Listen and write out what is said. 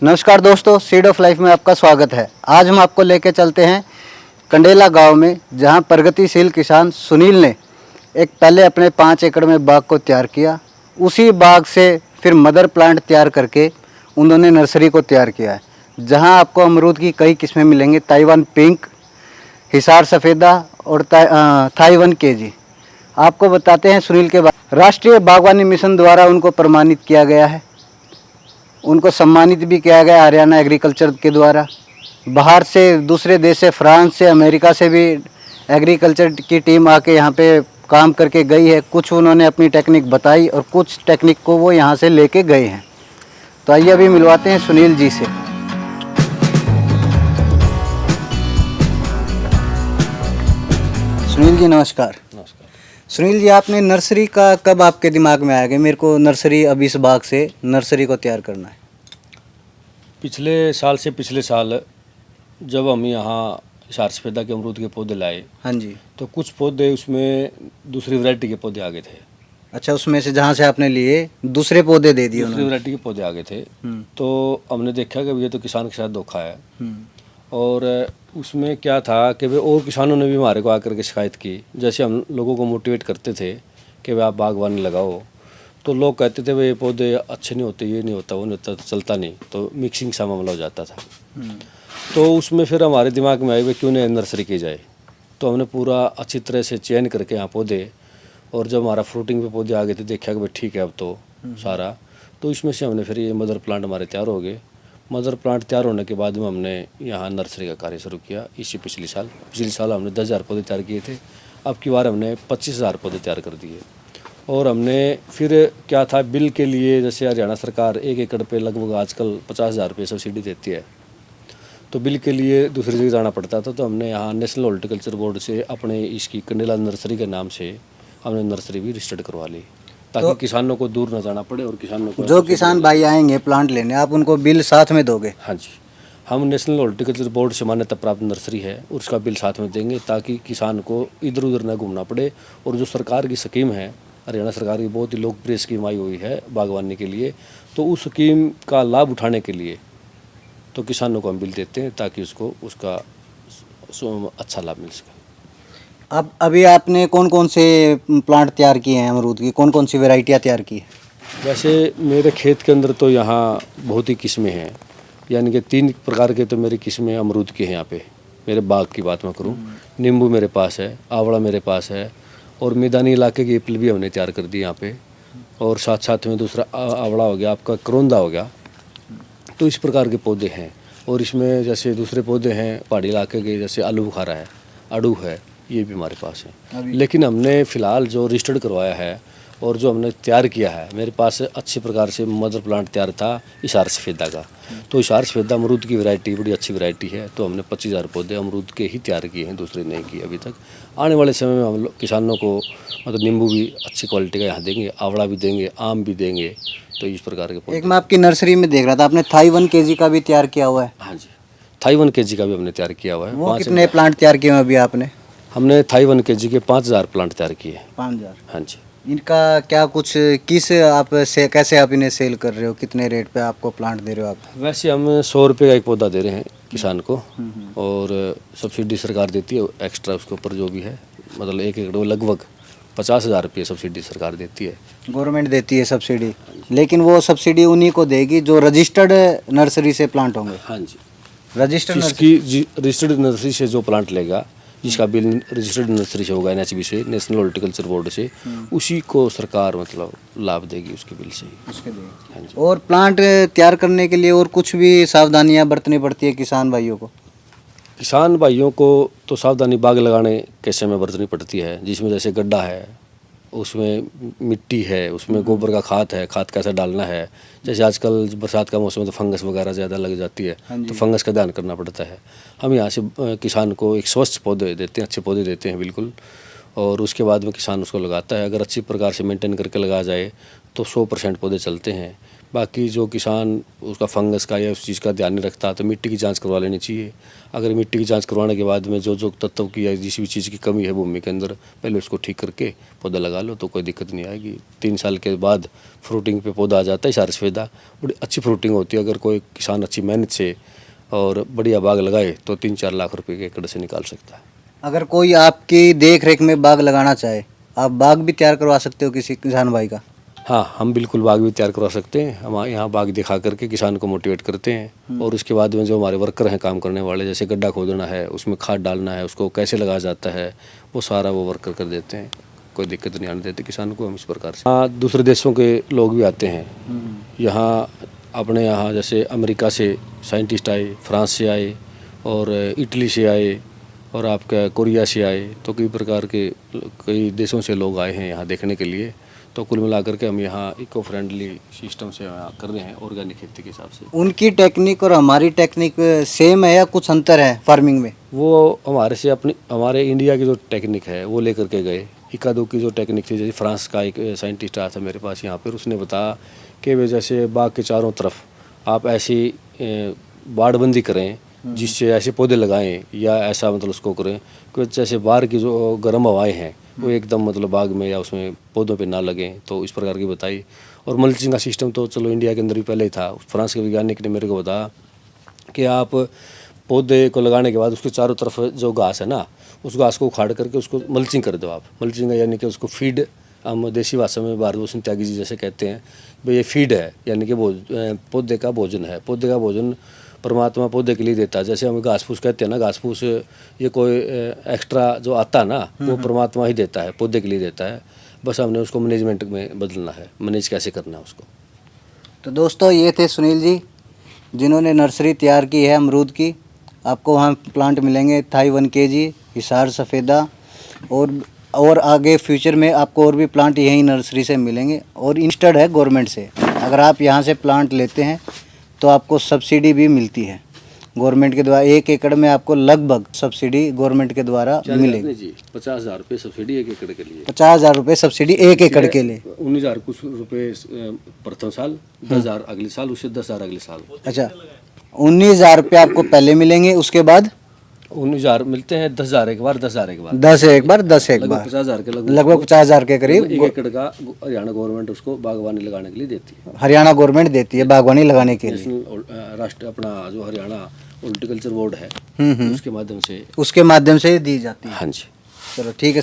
नमस्कार दोस्तों, seed of life में आपका स्वागत है। आज हम आपको लेके चलते हैं कंडेला गांव में, जहां प्रगतिशील किसान सुनील ने एक पहले अपने 5 एकड़ में बाग को तैयार किया। उसी बाग से फिर मदर प्लांट तैयार करके उन्होंने नर्सरी को तैयार किया है, जहां आपको अमरूद की कई किस्में मिलेंगी। ताइवान पिंक, हिसार सफ़ेदा और थाईवन केजी। आपको बताते हैं सुनील के बाद राष्ट्रीय बागवानी मिशन द्वारा उनको प्रमाणित किया गया है। उनको सम्मानित भी किया गया हरियाणा एग्रीकल्चर के द्वारा। बाहर से, दूसरे देश से, फ्रांस से, अमेरिका से भी एग्रीकल्चर की टीम आके यहाँ पे काम करके गई है। कुछ उन्होंने अपनी टेक्निक बताई और कुछ टेक्निक को वो यहाँ से लेके गए हैं। तो आइए अभी मिलवाते हैं सुनील जी से। सुनील जी नमस्कार। नमस्कार। सुनील जी, आपने नर्सरी का कब आपके दिमाग में आया कि मेरे को नर्सरी अब इस बाग से नर्सरी को तैयार करना है? पिछले साल जब हम यहाँ हिसार सफ़ेदा के अमरूद के पौधे लाए, हाँ जी। तो कुछ पौधे उसमें दूसरी वैरायटी के पौधे आ गए थे। अच्छा, उसमें से जहाँ से आपने लिए दूसरे पौधे दे दिए दूसरी वैरायटी के पौधे आ गए थे। तो हमने देखा कि ये तो किसान के साथ धोखा है। और उसमें क्या था कि वे और किसानों ने भी हमारे को आकर के शिकायत की। जैसे हम लोगों को मोटिवेट करते थे कि वे आप बागवानी लगाओ, तो लोग कहते थे वे ये पौधे अच्छे नहीं होते, ये नहीं होता, वो नहीं होता, तो चलता नहीं, तो मिक्सिंग सा मामला हो जाता था। तो उसमें फिर हमारे दिमाग में आए वे क्यों नहीं नर्सरी की जाए। तो हमने पूरा अच्छी तरह से चयन करके यहाँ पौधे, और जब हमारा फ्रूटिंग पे पौधे आ गए थे, देखा कि भाई ठीक है अब तो सारा, तो इसमें से हमने फिर ये मदर प्लांट हमारे तैयार हो गए। मदर प्लांट तैयार होने के बाद में हमने यहाँ नर्सरी का कार्य शुरू किया। पिछले साल हमने 10,000 पौधे तैयार किए थे। अब की बार हमने 25,000 पौधे तैयार कर दिए। और हमने फिर क्या था, बिल के लिए जैसे हरियाणा सरकार 1 एकड़ पे लगभग आजकल 50,000 रुपये सब्सिडी देती है, तो बिल के लिए दूसरी जगह जाना पड़ता था। तो हमने यहाँ नेशनल हॉर्टिकल्चर बोर्ड से अपने इसकी कंडेला नर्सरी के नाम से हमने नर्सरी भी रजिस्टर्ड करवा ली, ताकि किसानों को दूर न जाना पड़े और किसानों को जो किसान भाई आएंगे प्लांट लेने, आप उनको बिल साथ में दोगे? हाँ जी, हम नेशनल हॉर्टिकल्चर बोर्ड से मान्यता प्राप्त नर्सरी है, उसका बिल साथ में देंगे, ताकि किसान को इधर उधर न घूमना पड़े। और जो सरकार की स्कीम है, हरियाणा सरकार की बहुत ही लोकप्रिय स्कीम आई हुई है बागवानी के लिए, तो उस स्कीम का लाभ उठाने के लिए तो किसानों को हम बिल देते हैं, ताकि उसको उसका अच्छा लाभ मिल सके। अब अभी आपने कौन कौन से प्लांट तैयार किए हैं अमरूद की? कौन कौन सी वैरायटियाँ तैयार की है? वैसे मेरे खेत के अंदर तो यहाँ बहुत ही किस्में हैं, यानी कि 3 प्रकार के तो मेरी किस्में अमरूद की हैं। यहाँ पे मेरे बाग की बात मैं करूँ, नींबू मेरे पास है, आंवला मेरे पास है, और मैदानी इलाके की एप्पल भी हमने तैयार कर दी यहाँ पे। और साथ साथ में दूसरा आंवला हो गया, आपका करौंदा हो गया। तो इस प्रकार के पौधे हैं। और इसमें जैसे दूसरे पौधे हैं पहाड़ी इलाके के, जैसे आलू बुखारा है, अड़ू है, ये भी हमारे पास है। लेकिन हमने फ़िलहाल जो रजिस्टर्ड करवाया है और जो हमने तैयार किया है, मेरे पास अच्छे प्रकार से मदर प्लांट तैयार था हिसार सफ़ेदा का। तो हिसार सफ़ेदा अमरूद की वैरायटी बड़ी अच्छी वैरायटी है। तो हमने 25,000 पौधे अमरूद के ही तैयार किए हैं, दूसरे नहीं किए अभी तक। आने वाले समय में हम लोग किसानों को मतलब नींबू भी अच्छी क्वालिटी का यहाँ देंगे, आंवला भी देंगे, आम भी देंगे। तो इस प्रकार के पौधे। एक मैं आपकी नर्सरी में देख रहा था, आपने थाईवन केजी का भी तैयार किया हुआ है? हाँ जी, थाईवन केजी का भी हमने तैयार किया हुआ है। वो कितने प्लांट तैयार किए हैं अभी आपने? हमने थाईवन केजी के 5,000 प्लांट तैयार किए। 5,000? हाँ जी। इनका क्या कुछ, किस आप से कैसे आप इन्हें सेल कर रहे हो? कितने रेट पे आपको प्लांट दे रहे हो आप? वैसे हम 100 रुपये का एक पौधा दे रहे हैं किसान को, और सब्सिडी सरकार देती है एक्स्ट्रा उसके ऊपर जो भी है, मतलब 1 एकड़ में लगभग 50,000 रुपये सब्सिडी सरकार देती है। गवर्नमेंट देती है सब्सिडी, लेकिन वो सब्सिडी उन्हीं को देगी जो रजिस्टर्ड नर्सरी से प्लांट होंगे? हाँ जी, रजिस्टर्ड रजिस्टर्ड नर्सरी से जो प्लांट लेगा, जिसका बिल रजिस्टर्ड नर्सरी से होगा, NHB से, नेशनल हॉर्टिकल्चर बोर्ड से, उसी को सरकार मतलब लाभ देगी उसके बिल से ही। उसके देगी। हाँ जी। और प्लांट तैयार करने के लिए और कुछ भी सावधानियां बरतनी पड़ती है किसान भाइयों को? किसान भाइयों को तो सावधानी बाग लगाने के समय बरतनी पड़ती है, जिसमें जैसे गड्ढा है, उसमें मिट्टी है, उसमें गोबर का खाद है, खाद कैसे डालना है। जैसे आजकल बरसात का मौसम है तो फंगस वगैरह ज़्यादा लग जाती है, तो फंगस का ध्यान करना पड़ता है। हम यहाँ से किसान को एक स्वच्छ पौधे देते हैं, अच्छे पौधे देते हैं बिल्कुल, और उसके बाद में किसान उसको लगाता है। अगर अच्छी प्रकार से मेंटेन करके लगाया जाए तो 100% पौधे चलते हैं। बाकी जो किसान उसका फंगस का या उस चीज़ का ध्यान नहीं रखता तो मिट्टी की जांच करवा लेनी चाहिए। अगर मिट्टी की जांच करवाने के बाद में जो जो तत्व की या जिस भी चीज़ की कमी है भूमि के अंदर, पहले उसको ठीक करके पौधा लगा लो तो कोई दिक्कत नहीं आएगी। 3 साल के बाद फ्रूटिंग पे पौधा आ जाता है सारा सफ़ेदा, बड़ी अच्छी फ्रूटिंग होती है। अगर कोई किसान अच्छी मेहनत से और बढ़िया बाग लगाए तो 3-4 लाख रुपए के एकड़ से निकाल सकता है। अगर कोई आपकी देख रेख में बाग लगाना चाहे, आप बाग भी तैयार करवा सकते हो किसी किसान भाई का? हाँ, हम बिल्कुल बाग भी तैयार करवा सकते हैं। हमारे यहाँ बाग दिखा करके किसान को मोटिवेट करते हैं और उसके बाद में जो हमारे वर्कर हैं काम करने वाले, जैसे गड्ढा खोदना है, उसमें खाद डालना है, उसको कैसे लगाया जाता है, वो सारा वो वर्कर कर देते हैं। कोई दिक्कत नहीं आने देते किसान को हम इस प्रकार से। हाँ, दूसरे देशों के लोग भी आते हैं यहाँ। अपने यहाँ जैसे अमेरिका से साइंटिस्ट आए, फ्रांस से आए और इटली से आए और आपका कोरिया से आए, तो कई प्रकार के कई देशों से लोग आए हैं यहाँ देखने के लिए। तो कुल मिलाकर के हम यहाँ इको फ्रेंडली सिस्टम से कर रहे हैं, ऑर्गेनिक खेती के हिसाब से। उनकी टेक्निक और हमारी टेक्निक सेम है या कुछ अंतर है फार्मिंग में? वो हमारे इंडिया की जो टेक्निक है वो लेकर के गए। इक्का दुक्की जो टेक्निक थी, जैसे फ्रांस का एक साइंटिस्ट आया था मेरे पास यहाँ पर, उसने बताया कि वे जैसे बाग के चारों तरफ आप ऐसी बाड़बंदी करें जिससे ऐसे पौधे लगाएं या ऐसा मतलब उसको करें कि जैसे बाहर की जो गर्म हवाएं हैं वो एकदम मतलब बाग में या उसमें पौधों पे ना लगें, तो इस प्रकार की बताई। और मल्चिंग का सिस्टम तो चलो इंडिया के अंदर भी पहले ही था। फ्रांस के वैज्ञानिक ने मेरे को बताया कि आप पौधे को लगाने के बाद उसके चारों तरफ जो घास है ना, उस घास को उखाड़ करके उसको मल्चिंग कर दो आप। मल्चिंग यानी कि उसको फीड, हम देसी भाषा में भारत भूषण त्यागी जी जैसे कहते हैं, भाई ये फीड है, यानी कि पौधे का भोजन है। पौधे का भोजन परमात्मा पौधे के लिए देता है। जैसे हम घास फूस कहते हैं ना, घास फूस ये कोई एक्स्ट्रा जो आता है ना, वो परमात्मा ही देता है, पौधे के लिए देता है। बस हमने उसको मैनेजमेंट में बदलना है, मैनेज कैसे करना है उसको। तो दोस्तों, ये थे सुनील जी जिन्होंने नर्सरी तैयार की है अमरूद की। आपको वहाँ प्लांट मिलेंगे थाई 1 kg, हिसार सफ़ेदा, और आगे फ्यूचर में आपको और भी प्लांट यहीं नर्सरी से मिलेंगे और इंस्टेड है गवर्नमेंट से। अगर आप यहाँ से प्लांट लेते हैं तो आपको सब्सिडी भी मिलती है गवर्नमेंट के द्वारा। 1 एकड़ में आपको लगभग सब्सिडी गवर्नमेंट के द्वारा मिलेगी जी। 50,000 रुपये सब्सिडी 1 एकड़ के लिए। 50,000 रुपये सब्सिडी 1 एकड़ के लिए। 19,000 कुछ रुपये प्रथम साल, 10,000 अगले साल, उससे 10,000 अगले साल। अच्छा, 19,000 रुपये आपको पहले मिलेंगे, उसके बाद 19,000 मिलते हैं, 10,000 एक बार, 10,000 एक बार, 10 एक बार, 10 एक बार, 50,000 के लगभग 50,000 के करीब 1 एकड़ का हरियाणा गवर्नमेंट उसको बागवानी लगाने के लिए देती है। हरियाणा गवर्नमेंट देती है बागवानी लगाने के लिए। नेशनल राष्ट्र अपना जो हरियाणा हॉर्टिकल्चर बोर्ड है, उसके माध्यम से उसके माध्यम से दी जाती है। हाँ जी। चलो ठीक है।